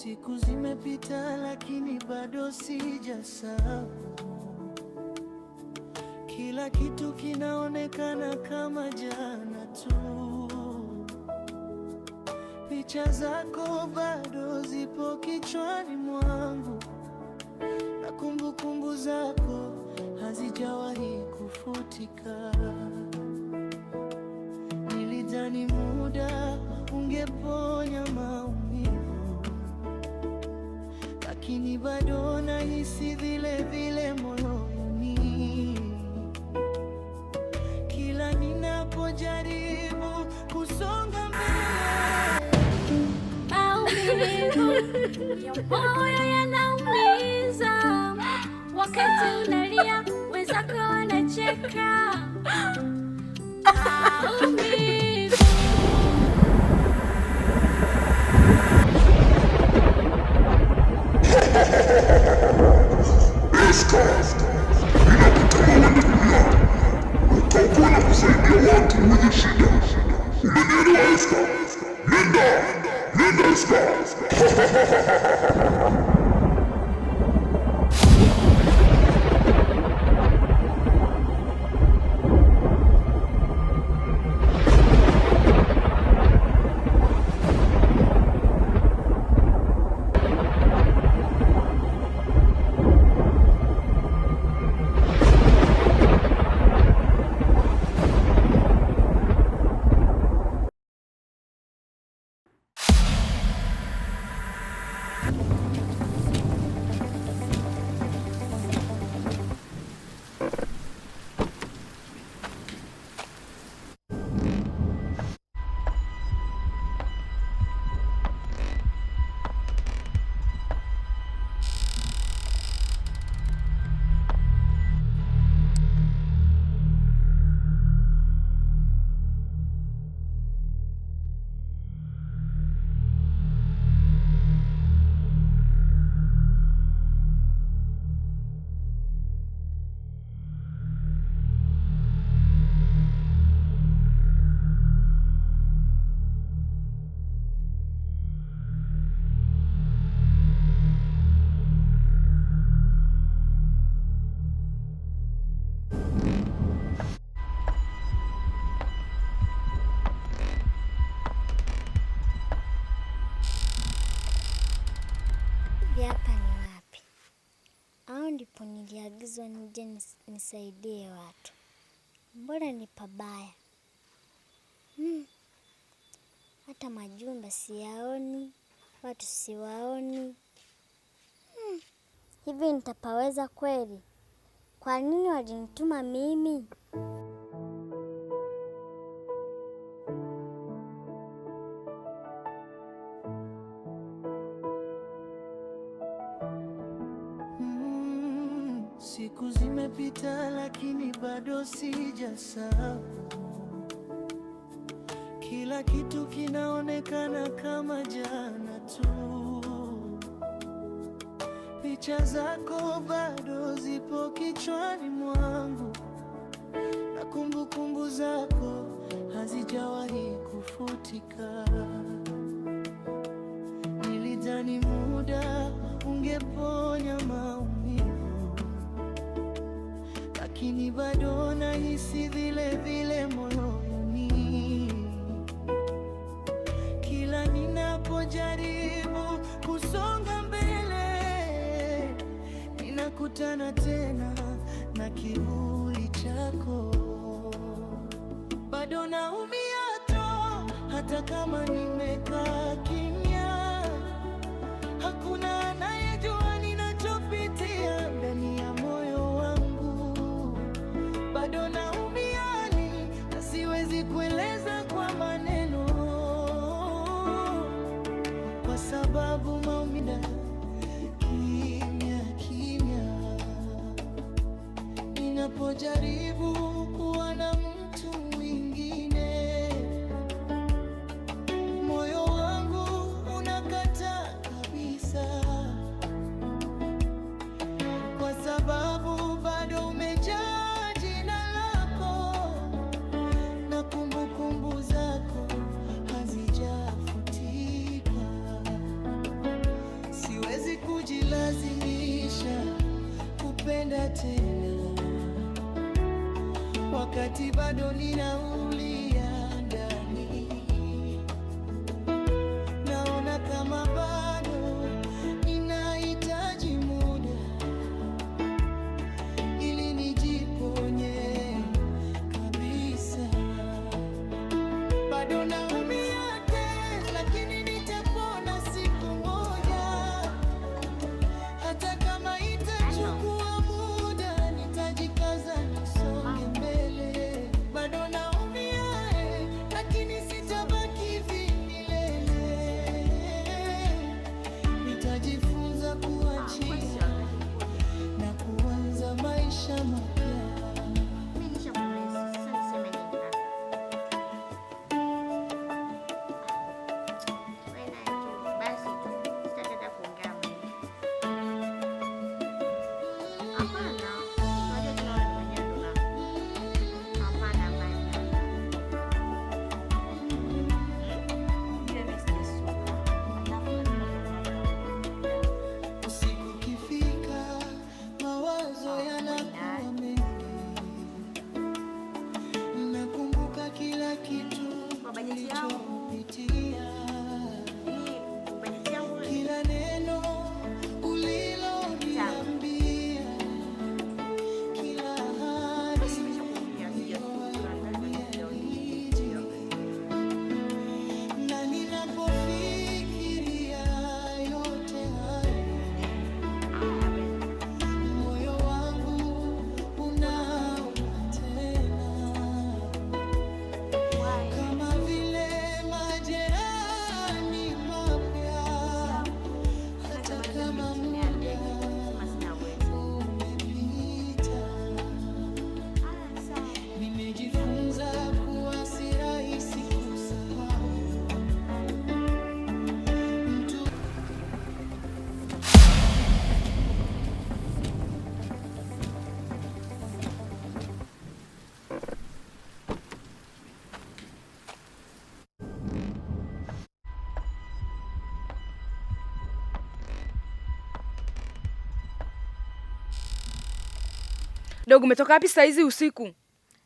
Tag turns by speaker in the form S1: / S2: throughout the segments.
S1: Siku zimepita lakini bado sijasahau. Kila kitu kinaonekana kama jana tu. Picha zako bado zipo kichwani mwangu, na kumbukumbu zako hazijawahi kufutika. Nilidhani muda ungeponya maumivu, lakini bado nahisi vile vile moyoni. Kila ninapojaribu kusonga mbele,
S2: maumivu ya moyo yanaumiza. Wakati unalia wenzako wanacheka. Maumivu.
S3: Utakuwa na kusaidia watu wenye shida. Umenielewa Esther? Nenda Esther.
S2: Hapa ni wapi? Au ndipo niliagizwa nije nisaidie watu? Mbona ni pabaya? Hata majumba siyaoni, watu siwaoni. Hivi nitapaweza kweli? Kwa nini walinituma mimi?
S1: Siku zimepita lakini bado sijasahau. Kila kitu kinaonekana kama jana tu. Picha zako bado zipo kichwani mwangu, na kumbukumbu zako hazijawahi kufutika. Nilidhani muda ungeponya maumivu, lakini bado nahisi vile vile moyoni. Kila ninapojaribu kusonga mbele, ninakutana tena na kivuli chako. Bado naumia tu, hata kama nimekaa kimya. Hakuna anayejua ninachopitia ndani ya moyo wangu. Bado naumia na siwezi kueleza kwa maneno, kwa sababu maumivu kimya kimya. Ninapojaribu kuwa na mtu mwingine, moyo wangu unakataa kabisa, kwa sababu bado umejaa jina lako, na kumbukumbu zako hazijafutika. tena, wakati bado ninaulia ndani. Naona kama bado ninahitaji muda ili nijiponye kabisa. Bado naumia tena, lakini nitapona siku moja, hata kama itachukua muda, nitajikaza nisonge mbele. Bado naumia lakini sitabaki hivi milele. Nitajifunza kuachia na kuanza maisha mapya. Usiku ukifika, mawazo yanakuwa mengi. Nakumbuka kila kitu nilichopitia, kila neno uliloniambia, kila ahadi niliyoahidi. Na ninapofikiria yote hayo, moyo wangu unauma tena, kama vile majeraha ni mapya, hata kama muda umepita. Nimejifunza kuwa si rahisi kusahau mtu.
S4: Dogo, umetoka wapi saa hizi usiku?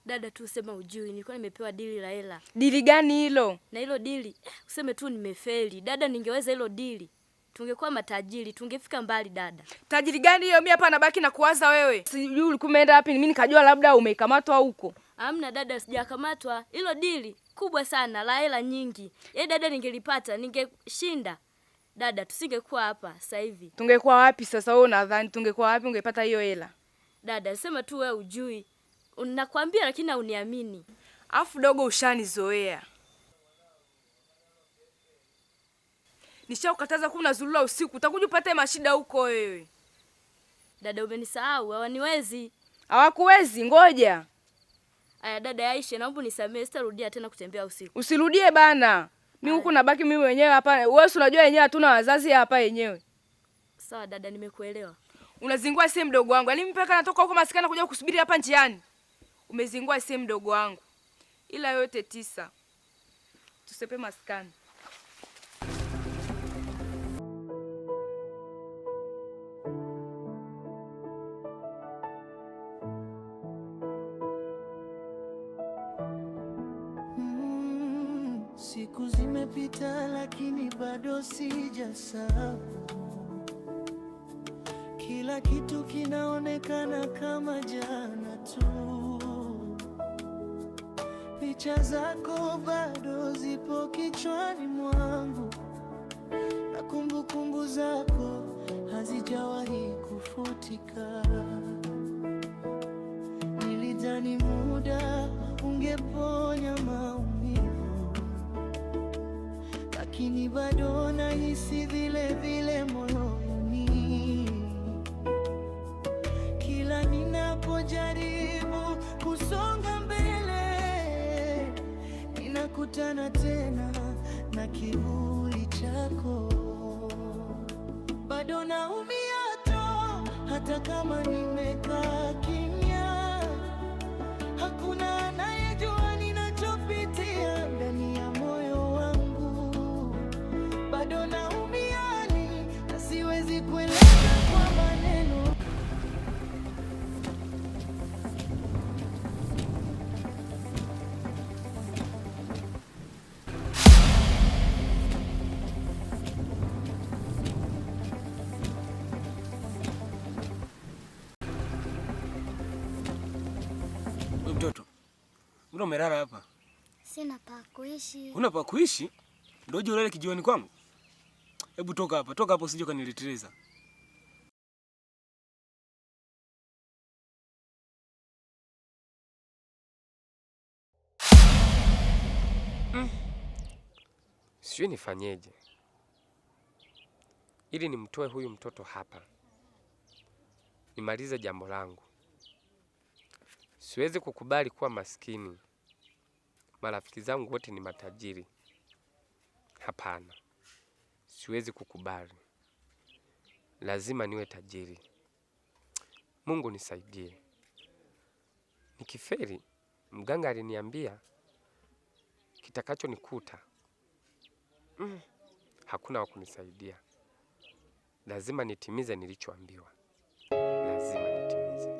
S5: Dada tu usema ujui, nilikuwa nimepewa dili la hela.
S4: Dili gani hilo?
S5: Na hilo dili, useme tu nimefeli. Dada, ningeweza hilo dili, tungekuwa matajiri, tungefika mbali dada.
S4: Tajiri gani hiyo? Mimi hapa nabaki na kuwaza wewe. Sijui ulikuwa umeenda wapi, mimi nikajua labda umekamatwa huko.
S5: Hamna dada, sijakamatwa. Hilo dili kubwa sana, la hela nyingi. Dada, ningelipata, ningeshinda. Dada, tusingekuwa hapa sasa hivi.
S4: Tungekuwa wapi sasa wewe unadhani? Tungekuwa wapi ungepata hiyo hela?
S5: Dada, sema tu wewe ujui. Nakwambia lakini hauniamini.
S4: Afu dogo, ushanizoea. Nishakukataza kuwa unazurura usiku, utakuja upate mashida huko wewe.
S5: Dada, umenisahau, hawaniwezi.
S4: Hawakuwezi, ngoja.
S5: Aya dada Aisha, naomba nisamee, sitarudia tena kutembea usiku.
S4: Usirudie bana. Mimi huko nabaki mimi mwenyewe hapa. Wewe unajua yenyewe hatuna wazazi hapa yenyewe.
S5: Sawa dada, nimekuelewa.
S4: Unazingua sehemu mdogo wangu. Yaani mpaka natoka huko maskani kuja kusubiri hapa njiani. Umezingua sehemu mdogo wangu. Ila yote 9. Tusepe maskani.
S1: Siku zimepita lakini bado sijasahau. Kila kitu kinaonekana kama jana tu. Picha zako bado zipo kichwani mwangu, na kumbukumbu zako hazijawahi kufutika. Nilidhani muda ungeponya maumivu, lakini bado nahisi vile vile moyoni. Kila ninapojaribu kusonga mbele, ninakutana tena na kivuli chako. Bado naumia tu, hata kama nimekaa kimya. Hakuna anayejua ninachopitia ndani ya moyo wangu. Bado naumia na siwezi kueleza kwa maneno.
S6: mtoto? Mbona umelala hapa?
S2: Sina pa kuishi.
S6: Una pa kuishi? Ndio uje ulale kijiweni kwangu? Hebu toka hapa. Toka hapo usije kanileteleza.
S7: Sijui nifanyeje ili nimtoe huyu mtoto hapa, nimalize jambo langu. Siwezi kukubali kuwa maskini. Marafiki zangu wote ni matajiri. Hapana, siwezi kukubali. Lazima niwe tajiri. Mungu nisaidie. Nikifeli, mganga aliniambia kitakacho nikuta hakuna wa kunisaidia. Lazima nitimize nilichoambiwa. Lazima nitimize.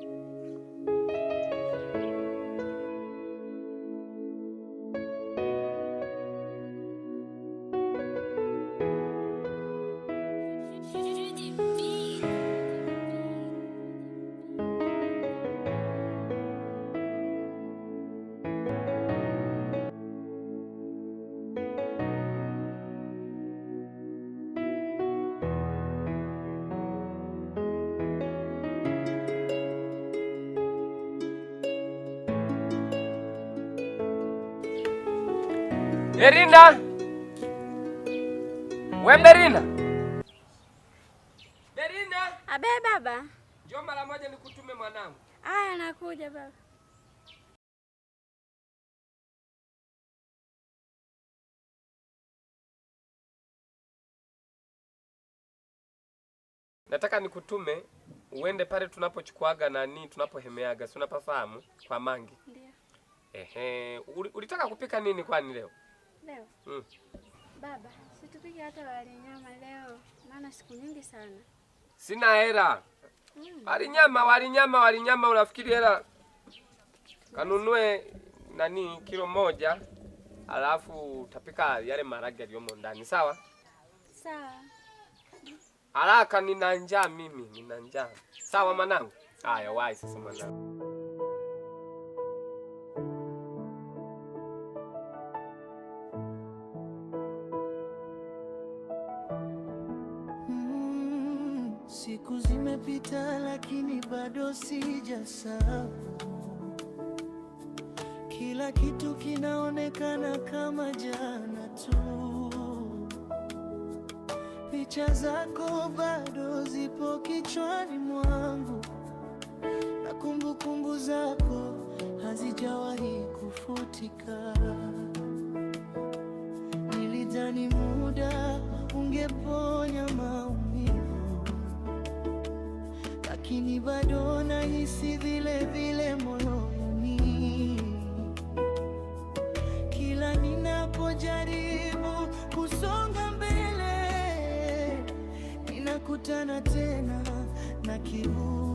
S7: Berina! We Berina! Berina!
S5: Abe baba.
S7: Njoo mara moja nikutume mwanangu.
S5: Aya, nakuja baba.
S7: Nataka nikutume uende pale tunapochukuaga tunapohemeaga. Si unapafahamu kwa Mangi? Ndio. Ulitaka kupika nini kwani leo?
S5: Leo? Baba, situpike hata wali nyama leo. Maana siku nyingi sana.
S7: Sina hela. Wali nyama unafikiri hela? Kanunue kilo 1, alafu utapika yale maharage yaliyomo ndani, sawa?
S5: Sawa.
S7: Haraka, nina njaa mimi, nina njaa. Sawa mwanangu? Haya, wahi sasa mwanangu.
S1: Siku zimepita lakini bado sijasahau. Kila kitu kinaonekana kama jana tu. Picha zako bado zipo kichwani mwangu, na kumbukumbu zako hazijawahi kufutika. Nilidhani muda ungeponya maumivu, lakini bado nahisi vile vile moyoni. Kila ninapojaribu kusonga mbele, ninakutana tena na kiburi.